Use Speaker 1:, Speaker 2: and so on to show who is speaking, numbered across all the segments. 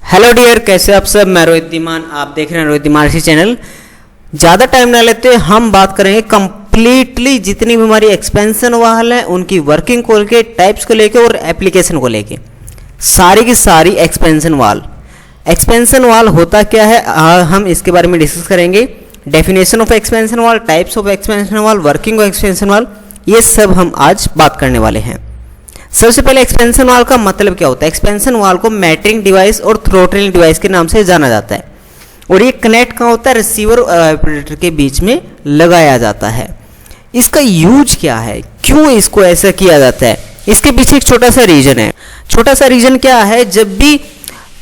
Speaker 1: Hello dear, कैसे आप सब। मैं रोहित धीमान, आप देख रहे हैं रोहित धीमान इसी चैनल। ज़्यादा टाइम ना लेते हम बात करेंगे कंप्लीटली जितनी भी हमारी एक्सपेंशन वाल है उनकी वर्किंग को लेके, टाइप्स को लेके और एप्लीकेशन को लेके, सारी की सारी एक्सपेंशन वाल होता क्या है हम इसके बारे में डिस्कस करेंगे। Definition of expansion valve, types of expansion valve, working of expansion valve, ये सब हम आज बात करने वाले हैं। सबसे पहले एक्सपेंशन वाल का मतलब क्या होता है। एक्सपेंशन वाल को मैटरिंग डिवाइस और थ्रोटलिंग डिवाइस के नाम से जाना जाता है और ये कनेक्ट कहाँ होता है, रिसीवर और ऑपरेटर के बीच में लगाया जाता है। इसका यूज क्या है, क्यों इसको ऐसा किया जाता है, इसके पीछे एक छोटा सा रीजन है। छोटा सा रीजन क्या है, जब भी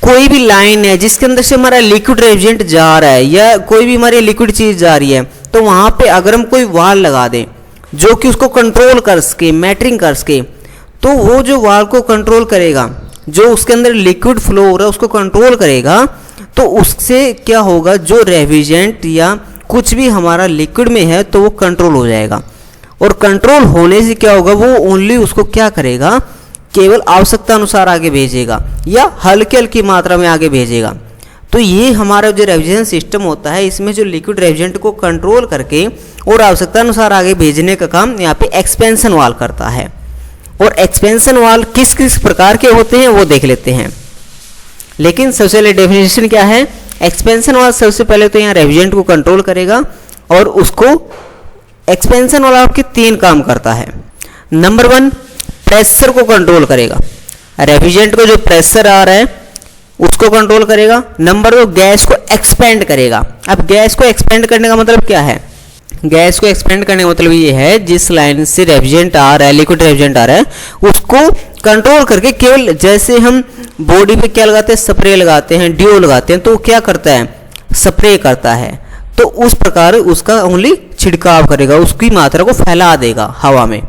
Speaker 1: कोई भी लाइन है जिसके अंदर से हमारा लिक्विड रेफ्रिजरेंट जा रहा है या कोई भी हमारी लिक्विड चीज जा रही है, तो वहां पे अगर हम कोई वाल लगा दें जो कि उसको कंट्रोल कर सके, मैटरिंग कर सके, तो वो जो वाल को कंट्रोल करेगा, जो उसके अंदर लिक्विड फ्लो हो रहा है उसको कंट्रोल करेगा, तो उससे क्या होगा, जो रेफ्रिजरेंट या कुछ भी हमारा लिक्विड में है तो वो कंट्रोल हो जाएगा। और कंट्रोल होने से क्या होगा, वो ओनली उसको क्या करेगा, केवल आवश्यकता अनुसार आगे भेजेगा या हल्की हल्की मात्रा में आगे भेजेगा। तो ये हमारा जो रेफ्रिजरेशन सिस्टम होता है, इसमें जो लिक्विड रेफ्रिजरेंट को कंट्रोल करके और आवश्यकता अनुसार आगे भेजने का काम यहाँ पे एक्सपेंशन वाल करता है। और एक्सपेंशन वाल किस किस प्रकार के होते हैं वो देख लेते हैं। लेकिन सबसे पहले डेफिनेशन क्या है, एक्सपेंशन वाल सबसे पहले तो यहाँ रेफ्रिजरेंट को कंट्रोल करेगा और उसको एक्सपेंशन वाला आपके तीन काम करता है। नंबर 1, प्रेशर को कंट्रोल करेगा, रेफ्रिजरेंट को जो प्रेशर आ रहा है उसको कंट्रोल करेगा। नंबर 2, गैस को एक्सपेंड करेगा। अब गैस को एक्सपेंड करने का मतलब क्या है, गैस को एक्सपेंड करने का मतलब ये है जिस लाइन से रेफ्रिजरेंट आ रहा है, लिक्विड रेफ्रिजरेंट आ रहा है, उसको कंट्रोल करके केवल जैसे हम बॉडी पे क्या लगाते हैं, स्प्रे लगाते हैं, ड्यू लगाते हैं, तो वो क्या करता है, स्प्रे करता है, तो उस प्रकार उसका ओनली छिड़काव करेगा, उसकी मात्रा को फैला देगा हवा में।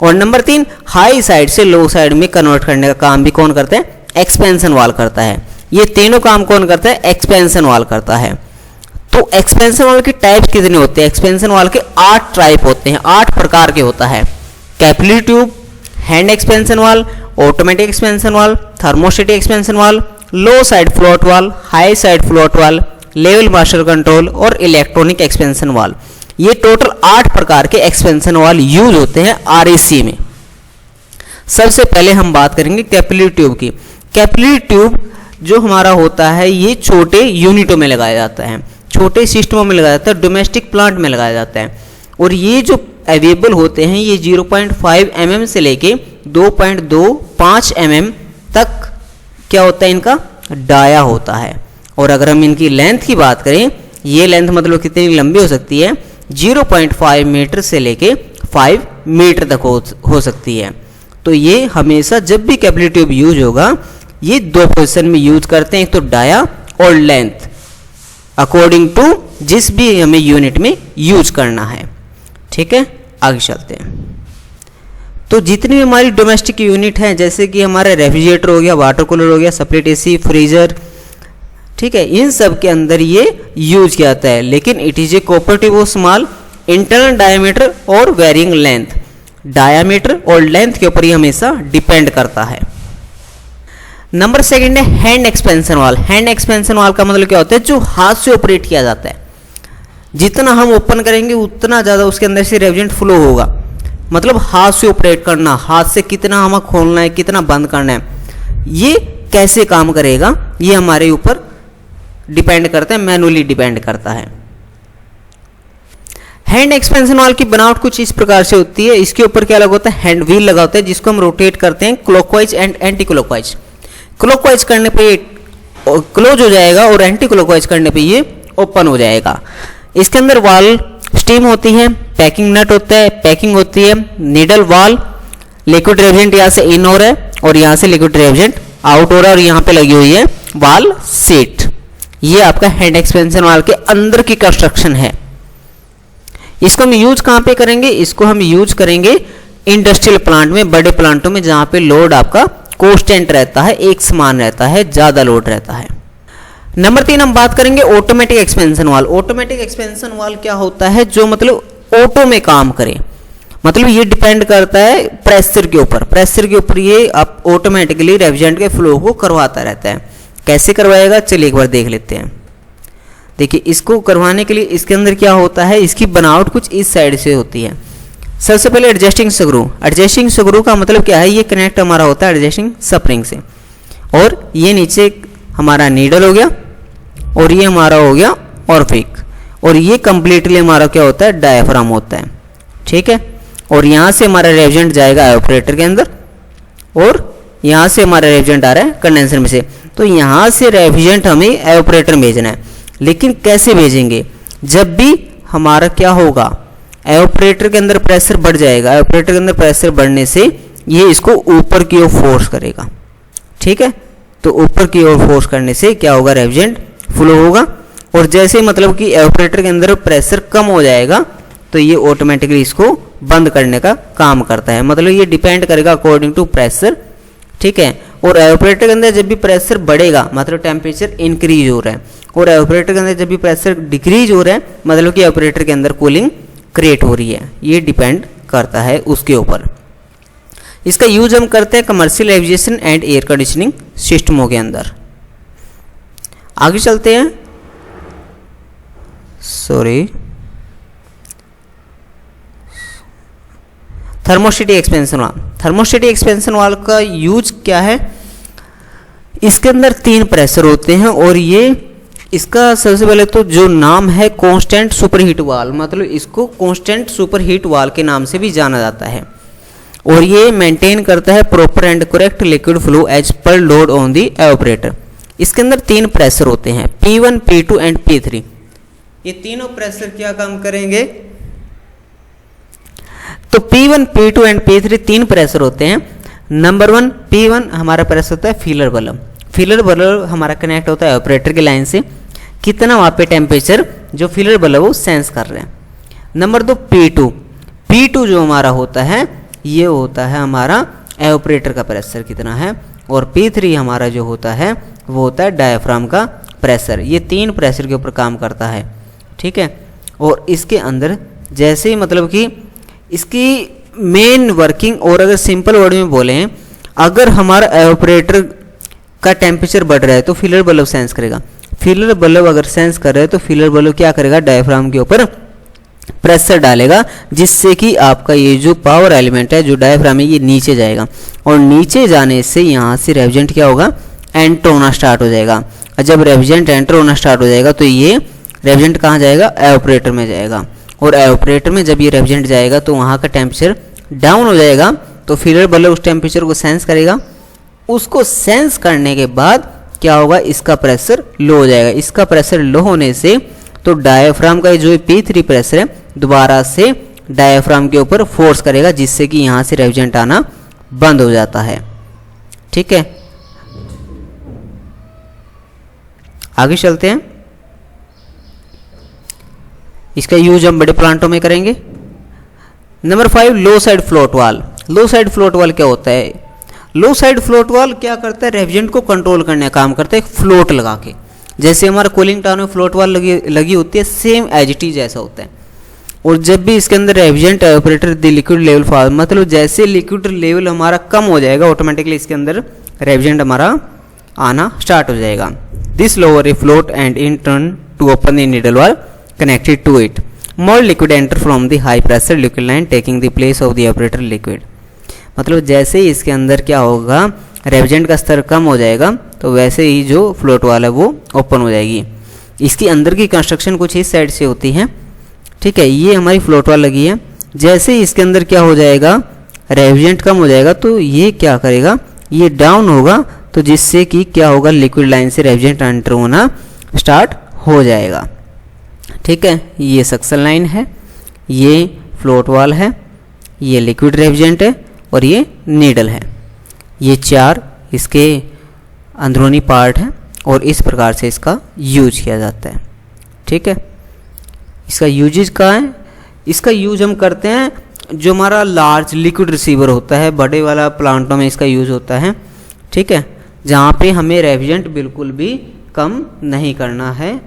Speaker 1: और नंबर 3, हाई साइड से लो साइड में कन्वर्ट करने का काम भी कौन करता है, एक्सपेंशन वाल करता है। ये तीनों काम कौन करता है, एक्सपेंशन वाल करता है। तो एक्सपेंशन वाल की टाइप्स कितने होते हैं, एक्सपेंशन वाल के 8 टाइप होते हैं, 8 प्रकार के होता है। Capillary tube, hand expansion valve, automatic expansion valve, thermostatic expansion valve, low side float valve, high side float valve, level master control और इलेक्ट्रॉनिक एक्सपेंशन वाल। ये टोटल 8 प्रकार के एक्सपेंशन वाल यूज होते हैं आरएसी में। सबसे पहले हम बात करेंगे कैपिलरी ट्यूब की। कैपिलरी ट्यूब जो हमारा होता है ये छोटे यूनिटों में लगाया जाता है, छोटे सिस्टमों में लगाया जाता है, डोमेस्टिक प्लांट में लगाया जाता है। और ये जो अवेलेबल होते हैं ये 0.5 mm से लेके 2.25 mm तक क्या होता है, इनका डाया होता है। और अगर हम इनकी लेंथ की बात करें, ये लेंथ मतलब कितनी लंबी हो सकती है, 0.5 मीटर से लेके 5 मीटर तक हो सकती है। तो ये हमेशा जब भी कैपिलरी ट्यूब यूज होगा ये 2 पोजिशन में यूज करते हैं, एक तो डाया और लेंथ, अकॉर्डिंग टू जिस भी हमें यूनिट में यूज करना है। ठीक है, आगे चलते हैं। तो जितनी भी हमारी डोमेस्टिक यूनिट है, जैसे कि हमारा रेफ्रिजरेटर हो गया, वाटर कूलर हो गया, स्प्लिट एसी, फ्रीजर, ठीक है, इन सब के अंदर ये यूज किया जाता है। लेकिन it is a cooperative of small internal diameter और वेरिंग लेंथ, डायमीटर और लेंथ के ऊपर ये हमेशा डिपेंड करता है। नंबर 2 है हैंड एक्सपेंशन वाल। हैंड एक्सपेंशन वाल का मतलब क्या होता है, जो हाथ से ऑपरेट किया जाता है। जितना हम ओपन करेंगे उतना ज़्यादा उसके अंदर से रेफ्रिजरेंट फ्लो होगा। मतलब हाथ से ऑपरेट करना, हाथ से कितना हमें खोलना है, कितना बंद करना है, ये कैसे काम करेगा ये हमारे ऊपर डिपेंड करता है, मैनुअली डिपेंड करता है। हैंड एक्सपेंशन वाल की बनावट कुछ इस प्रकार से होती है। इसके ऊपर क्या लगा होता है, हैंड व्हील लगा होता है जिसको हम रोटेट करते हैं clockwise and anti clockwise. Clockwise करने पे ये क्लोज हो जाएगा और एंटी क्लॉकवाइज करने पे ये ओपन हो जाएगा। इसके अंदर वाल स्टीम होती है, पैकिंग नट होता है, पैकिंग होती है, नीडल वाल, लिक्विड रेफ्रिजरेंट यहाँ से इन हो रहा है और यहाँ से लिक्विड रेफ्रिजरेंट आउट हो रहा है और यहाँ पे लगी हुई है वाल सीट। ये आपका हैंड एक्सपेंशन वाल के अंदर की कंस्ट्रक्शन है। इसको हम यूज कहाँ पे करेंगे, इसको हम यूज करेंगे इंडस्ट्रियल प्लांट में, बड़े प्लांटों में जहाँ पे लोड आपका कांस्टेंट रहता है, एक समान रहता है, ज़्यादा लोड रहता है। नंबर 3 हम बात करेंगे automatic expansion valve. Automatic expansion वाल क्या होता है, जो मतलब ऑटो में काम करे, मतलब ये डिपेंड करता है प्रेशर के ऊपर। प्रेशर के ऊपर ये ऑटोमेटिकली रेफ्रिजरेंट के फ्लो को करवाता रहता है। कैसे करवाएगा चलिए एक बार देख लेते हैं। देखिए इसको करवाने के लिए इसके अंदर क्या होता है, इसकी बनावट कुछ इस साइड से होती है। सबसे पहले एडजस्टिंग स्क्रू। एडजस्टिंग स्क्रू का मतलब क्या है, ये कनेक्ट हमारा होता है एडजस्टिंग स्प्रिंग से, और ये नीचे हमारा नीडल हो गया और ये हमारा हो गया ऑरफिक, और ये कंप्लीटली हमारा क्या होता है डायाफ्राम होता है। ठीक है, और यहाँ से हमारा रेफ्रिजरेंट जाएगा ऑपरेटर के अंदर, और यहाँ से हमारा रेफ्रिजरेंट आ रहा है कंडेंसर में से। तो यहाँ से रेफ्रिजरेंट हमें ऑपरेटर में भेजना है, लेकिन कैसे भेजेंगे, जब भी हमारा क्या होगा ऑपरेटर के अंदर प्रेशर बढ़ जाएगा, ऑपरेटर के अंदर प्रेशर बढ़ने से ये इसको ऊपर की ओर फोर्स करेगा। ठीक है, तो ऊपर की ओर फोर्स करने से क्या होगा, रेफ्रिजरेंट फ्लो होगा, और जैसे मतलब कि ऑपरेटर के अंदर प्रेशर कम हो जाएगा तो ये ऑटोमेटिकली इसको बंद करने का काम करता है। मतलब ये डिपेंड करेगा अकॉर्डिंग टू प्रेशर। ठीक है, और ऑपरेटर के अंदर जब भी प्रेशर बढ़ेगा मतलब टेम्परेचर इंक्रीज हो रहा है, और ऑपरेटर के अंदर जब भी प्रेशर डिक्रीज हो रहा है मतलब कि ऑपरेटर के अंदर कूलिंग क्रिएट हो रही है। ये डिपेंड करता है उसके ऊपर। इसका यूज हम करते हैं commercial aviation and air conditioning सिस्टमों के अंदर। आगे चलते हैं। Thermostatic expansion valve. Thermostatic expansion valve का यूज क्या है, इसके अंदर 3 प्रेशर होते हैं, और ये इसका सबसे पहले तो जो नाम है कांस्टेंट सुपरहीट वाल्व, मतलब इसको कांस्टेंट सुपरहीट वाल्व के नाम से भी जाना जाता है, और ये मेंटेन करता है proper and correct liquid flow as per load on the operator. इसके अंदर 3 प्रेशर होते हैं, P1, P2 एंड P3। ये तीनों प्रेशर क्या काम करेंगे, तो P1, P2 and P3 3 pressure होते हैं। नंबर 1 P1 हमारा प्रेशर होता है फीलर बल्ब। फीलर बल्ब हमारा कनेक्ट होता है ऑपरेटर के लाइन से, कितना वहाँ पे टेम्परेचर जो फीलर बल्ब वो सेंस कर रहे हैं। Number 2 P2। P2 जो हमारा होता है ये होता है हमारा ऑपरेटर का प्रेशर कितना है, और P3 हमारा जो होता है वो होता है डायाफ्राम का प्रेशर। ये 3 प्रेशर के ऊपर काम करता है। ठीक है, और इसके अंदर जैसे ही मतलब कि इसकी मेन वर्किंग, और अगर सिंपल वर्ड में बोलें, अगर हमारा ऑपरेटर का टेम्परेचर बढ़ रहा है तो फीलर बल्ब सेंस करेगा। फीलर बल्ब अगर सेंस कर रहा है तो फीलर बल्ब क्या करेगा, डायाफ्राम के ऊपर प्रेशर डालेगा, जिससे कि आपका ये जो पावर एलिमेंट है जो डायाफ्राम है ये नीचे जाएगा, और नीचे जाने से यहाँ से रेफ्रिजरेंट क्या होगा, एंटर होना स्टार्ट हो जाएगा। और जब रेफ्रिजरेंट एंटर होना स्टार्ट हो जाएगा तो ये रेफ्रिजरेंट कहाँ जाएगा, ऑपरेटर में जाएगा, और ऑपरेटर में जब ये रेफ्रिजरेंट जाएगा तो वहाँ का टेम्परेचर डाउन हो जाएगा, तो फीलर बल्ब उस टेम्परेचर को सेंस करेगा। उसको सेंस करने के बाद क्या होगा, इसका प्रेशर लो हो जाएगा। इसका प्रेशर लो होने से तो डायाफ्राम का जो P3 प्रेशर है दोबारा से डायाफ्राम के ऊपर फोर्स करेगा, जिससे कि यहाँ से रेफ्रिजरेंट आना बंद हो जाता है। ठीक है, आगे चलते हैं। इसका यूज हम बड़े प्लांटों में करेंगे। नंबर 5 लो साइड फ्लोट वाल। लो साइड फ्लोट वाल क्या होता है, लो साइड फ्लोट वाल क्या करता है, रेफ्रिजरेंट को कंट्रोल करने का काम करता है फ्लोट लगा के। जैसे हमारा कूलिंग टावर में फ्लोट वाल लगी होती है, सेम एज इट इज जैसा होता है। और जब भी इसके अंदर refrigerant operator the liquid level fall, मतलब जैसे लिक्विड लेवल हमारा कम हो जाएगा ऑटोमेटिकली इसके अंदर रेफ्रिजरेंट हमारा आना स्टार्ट हो जाएगा। This lower a float and in turn to open the needle valve connected to it. More liquid enter from the high pressure liquid line taking the place of the operator liquid. मतलब जैसे ही इसके अंदर क्या होगा, refrigerant का स्तर कम हो जाएगा तो वैसे ही जो फ्लोट वाल है वो ओपन हो जाएगी। इसकी अंदर की कंस्ट्रक्शन कुछ इस साइड से होती है। ठीक है, ये हमारी फ्लोट वाल लगी है। जैसे ही इसके अंदर क्या हो जाएगा, रेफ्रिजरेंट कम हो जाएगा तो ये क्या करेगा, ये डाउन होगा, तो जिससे कि क्या होगा, लिक्विड लाइन से रेफ्रिजरेंट एंटर होना स्टार्ट हो जाएगा। ठीक है, ये सक्शन लाइन है, ये फ्लोट वाल है, ये लिक्विड रेफ्रिजरेंट है, और ये नीडल है। ये 4 इसके अंदरूनी पार्ट हैं, और इस प्रकार से इसका यूज किया जाता है। ठीक है, इसका यूजेज कहाँ है, इसका यूज हम करते हैं जो हमारा लार्ज लिक्विड रिसीवर होता है, बड़े वाला प्लांटों में इसका यूज होता है। ठीक है, जहाँ पे हमें रेफ्रिजरेंट बिल्कुल भी कम नहीं करना है,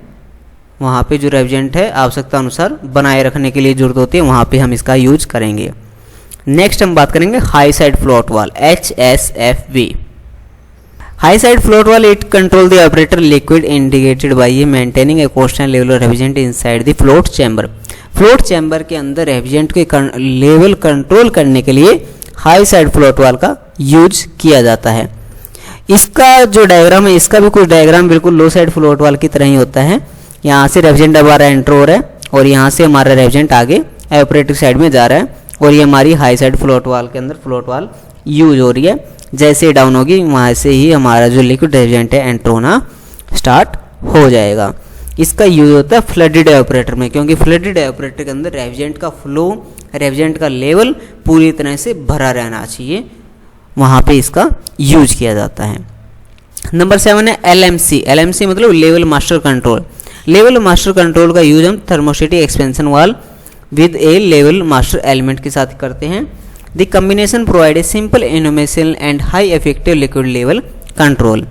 Speaker 1: वहाँ पे जो रेफ्रिजरेंट है आवश्यकता अनुसार बनाए रखने के लिए जरूरत होती है, वहाँ पे हम इसका यूज करेंगे। नेक्स्ट हम बात करेंगे high side float valve, HSFV। High side float valve it control the operator liquid indicated by ये maintaining a constant level of refrigerant inside the float chamber. Float chamber के अंदर रेफ्रिजरेंट के level control करने के लिए high side float वाल का use किया जाता है। इसका जो डायग्राम है, इसका भी कुछ डायग्राम बिल्कुल लो साइड फ्लोट वाल की तरह ही होता है। यहाँ से रेफ्रिजरेंट हमारा एंटर हो रहा है और यहाँ से हमारा रेफ्रिजरेंट आगे ऑपरेटिव साइड में जा रहा है और ये हमारी हाई साइड फ्लोट वाल के अंदर फ्लोट वाल यूज हो रही है। जैसे ही डाउन होगी वहाँ से ही हमारा जो लिक्विड रेफ्रिजरेंट है एंटर होना स्टार्ट हो जाएगा। इसका यूज होता है फ्लडेड ऑपरेटर में, क्योंकि फ्लडेड ऑपरेटर के अंदर रेफ्रिजरेंट का फ्लो, रेफ्रिजरेंट का लेवल पूरी तरह से भरा रहना चाहिए, वहाँ पे इसका यूज किया जाता है। नंबर 7 है LMC। LMC मतलब level master control. Level master control का यूज हम thermostatic expansion valve with a level master element के साथ करते हैं। The combination provide a simple इनोमेशन and high effective liquid level control.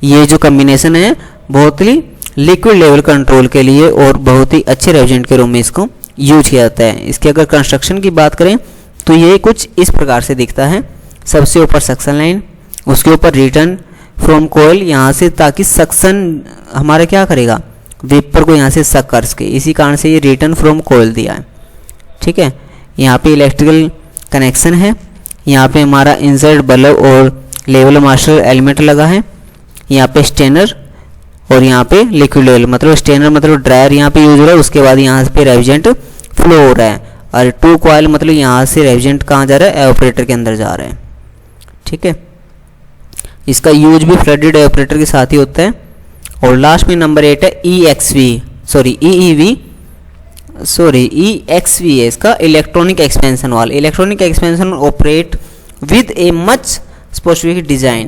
Speaker 1: ये जो कम्बिनेशन है बहुत ही लिक्विड लेवल कंट्रोल के लिए और बहुत ही अच्छे रेफ्रिजरेंट के रूप में इसको यूज किया जाता है। इसके अगर कंस्ट्रक्शन की बात करें तो ये कुछ इस प्रकार से दिखता है। सबसे ऊपर सक्शन लाइन, उसके ऊपर रिटर्न फ्रॉम कोयल, यहाँ से ताकि सक्शन हमारा क्या करेगा, वेपर को यहाँ से सक कर सके, इसी कारण से ये रिटर्न फ्रॉम कोयल दिया है। ठीक है, यहाँ पे इलेक्ट्रिकल कनेक्शन है, यहाँ पे हमारा इंसर्ट बल्ब और लेवल मास्टर एलिमेंट लगा है, यहाँ पे स्टेनर और यहाँ पे लिक्विड लेवल, मतलब स्टेनर मतलब ड्रायर यहाँ पे यूज हो रहा है। उसके बाद यहाँ पे रेफ्रिजरेंट फ्लो हो रहा है और 2 कॉइल मतलब यहाँ से रेफ्रिजरेंट कहाँ जा रहा है, ऑपरेटर के अंदर जा रहा है। ठीक है, इसका यूज भी फ्लडेड ऑपरेटर के साथ ही होता है। और लास्ट में नंबर 8 है EXV है इसका, इलेक्ट्रॉनिक एक्सपेंशन वाल। Electronic expansion operate with a much specific design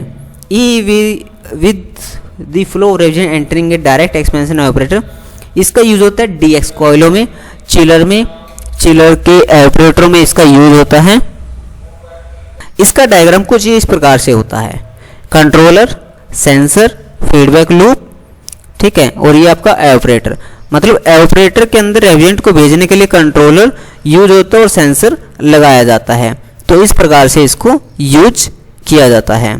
Speaker 1: with the flow refrigerant entering A direct expansion operator. इसका यूज होता है DX कॉइलों में, चिलर के ऑपरेटरों में इसका यूज होता है। इसका डायग्राम कुछ इस प्रकार से होता है, कंट्रोलर, सेंसर, फीडबैक लूप, ठीक है, और ये आपका ऑपरेटर। मतलब ऑपरेटर के अंदर रेफ्रिजरेंट को भेजने के लिए कंट्रोलर यूज होता है और सेंसर लगाया जाता है। तो इस प्रकार से इसको यूज किया जाता है।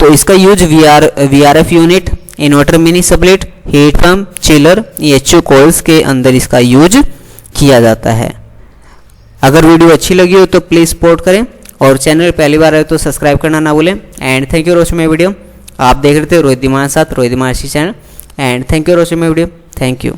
Speaker 1: तो इसका use VRF unit, inverter mini sublet, heat pump, chiller, HO coils के अंदर इसका यूज किया जाता है। अगर वीडियो अच्छी लगी हो तो प्लीज़ सपोर्ट करें और चैनल पहली बार आए तो सब्सक्राइब करना ना भूलें। And thank you for watching my video. आप देख रहे थे रोहित दीमान साथ Rohit Dhiman channel. And thank you for watching my video. Thank you.